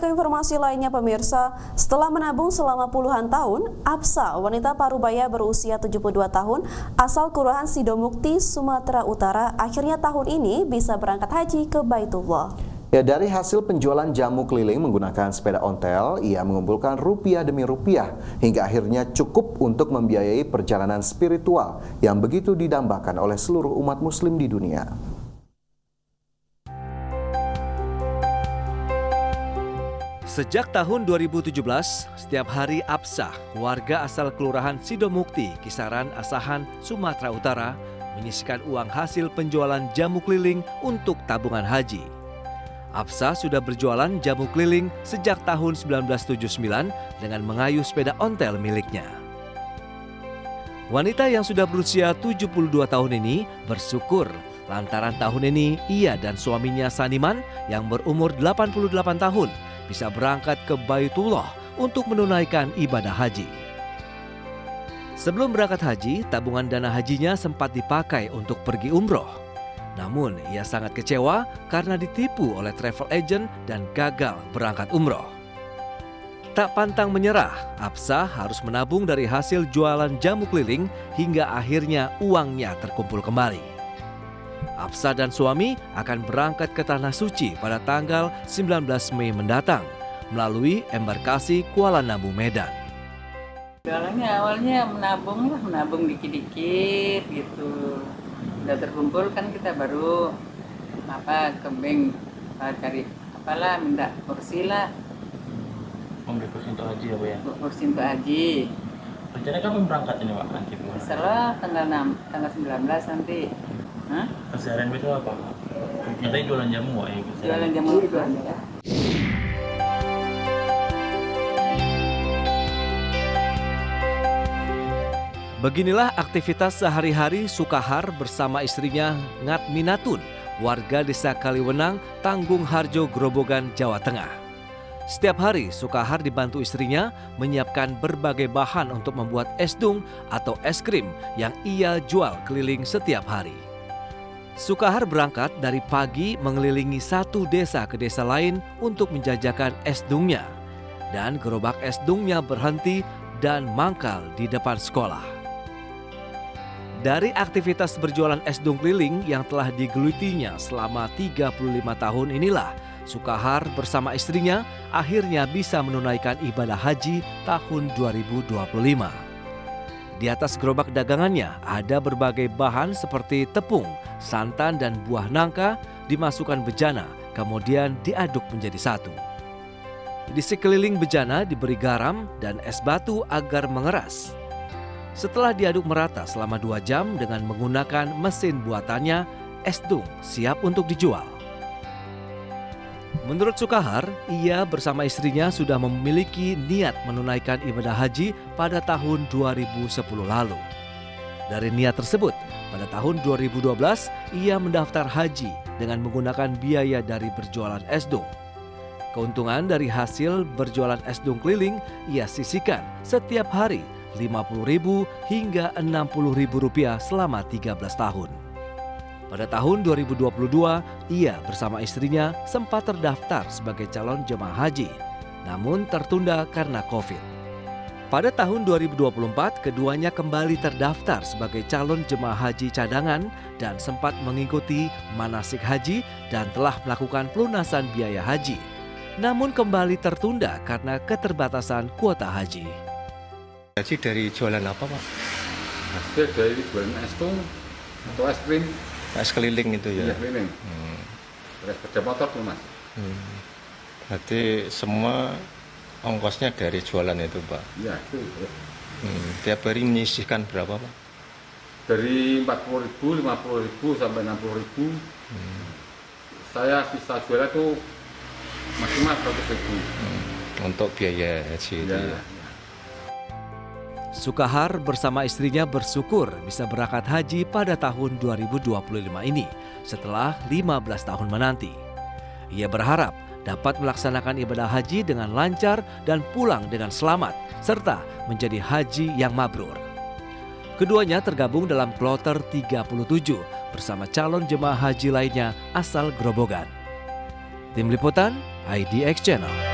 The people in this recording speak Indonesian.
Ke informasi lainnya pemirsa, setelah menabung selama puluhan tahun, Absa, wanita parubaya berusia 72 tahun, asal Kelurahan Sidomukti, Sumatera Utara, akhirnya tahun ini bisa berangkat haji ke Baitullah. Ya, dari hasil penjualan jamu keliling menggunakan sepeda ontel, ia mengumpulkan rupiah demi rupiah hingga akhirnya cukup untuk membiayai perjalanan spiritual yang begitu didambakan oleh seluruh umat muslim di dunia. Sejak tahun 2017, setiap hari Absa, warga asal Kelurahan Sidomukti, Kisaran, Asahan, Sumatera Utara, menyisihkan uang hasil penjualan jamu keliling untuk tabungan haji. Absa sudah berjualan jamu keliling sejak tahun 1979 dengan mengayuh sepeda ontel miliknya. Wanita yang sudah berusia 72 tahun ini bersyukur lantaran tahun ini ia dan suaminya Saniman yang berumur 88 tahun bisa berangkat ke Baitullah untuk menunaikan ibadah haji. Sebelum berangkat haji, tabungan dana hajinya sempat dipakai untuk pergi umroh. Namun, ia sangat kecewa karena ditipu oleh travel agent dan gagal berangkat umroh. Tak pantang menyerah, Absa harus menabung dari hasil jualan jamu keliling hingga akhirnya uangnya terkumpul kembali. Absa dan suami akan berangkat ke Tanah Suci pada tanggal 19 Mei mendatang melalui embarkasi Kuala Namu, Medan. Jualannya awalnya menabung dikit-dikit gitu. Udah terkumpul kan kita baru ke bank cari minta kursi lah. Membeli kursi untuk haji ya Bu ya? Kursi untuk haji. Rencananya kapan berangkat ini Pak? Setelah tanggal 19 nanti. Hah? Keseharian itu apa? Katanya jualan jamu ya? Jualan jamu itu aja. Beginilah aktivitas sehari-hari Sukahar bersama istrinya Ngat Minatun, warga desa Kaliwenang, Tanggung Harjo, Grobogan, Jawa Tengah. Setiap hari Sukahar dibantu istrinya menyiapkan berbagai bahan untuk membuat es dung atau es krim yang ia jual keliling setiap hari. Sukahar berangkat dari pagi mengelilingi satu desa ke desa lain untuk menjajakan es dungnya. Dan gerobak es dungnya berhenti dan mangkal di depan sekolah. Dari aktivitas berjualan es dung keliling yang telah digelutinya selama 35 tahun inilah, Sukahar bersama istrinya akhirnya bisa menunaikan ibadah haji tahun 2025. Di atas gerobak dagangannya ada berbagai bahan seperti tepung, santan dan buah nangka dimasukkan bejana, kemudian diaduk menjadi satu. Di sekeliling bejana diberi garam dan es batu agar mengeras. Setelah diaduk merata selama 2 jam dengan menggunakan mesin buatannya, es dung siap untuk dijual. Menurut Sukahar, ia bersama istrinya sudah memiliki niat menunaikan ibadah haji pada tahun 2010 lalu. Dari niat tersebut, pada tahun 2012 ia mendaftar haji dengan menggunakan biaya dari berjualan es dung. Keuntungan dari hasil berjualan es dung keliling ia sisihkan setiap hari Rp50.000 hingga Rp60.000 selama 13 tahun. Pada tahun 2022, ia bersama istrinya sempat terdaftar sebagai calon jemaah haji, namun tertunda karena COVID. Pada tahun 2024, keduanya kembali terdaftar sebagai calon jemaah haji cadangan dan sempat mengikuti manasik haji dan telah melakukan pelunasan biaya haji, namun kembali tertunda karena keterbatasan kuota haji. Haji dari jualan apa Pak? Hasil dari jualan es dung atau es krim. Es keliling itu ya? Iya keliling. Terus sepeda motor tuh Mas. Berarti semua ongkosnya dari jualan itu Pak? Iya itu. Tiap hari menyisihkan berapa Pak? Dari 40.000, 50.000 sampai 60.000. Saya sisa jualan tuh maksimal 100.000. Untuk biaya haji itu ya? Sukahar bersama istrinya bersyukur bisa berangkat haji pada tahun 2025 ini setelah 15 tahun menanti. Ia berharap dapat melaksanakan ibadah haji dengan lancar dan pulang dengan selamat serta menjadi haji yang mabrur. Keduanya tergabung dalam kloter 37 bersama calon jemaah haji lainnya asal Grobogan. Tim Liputan IDX Channel.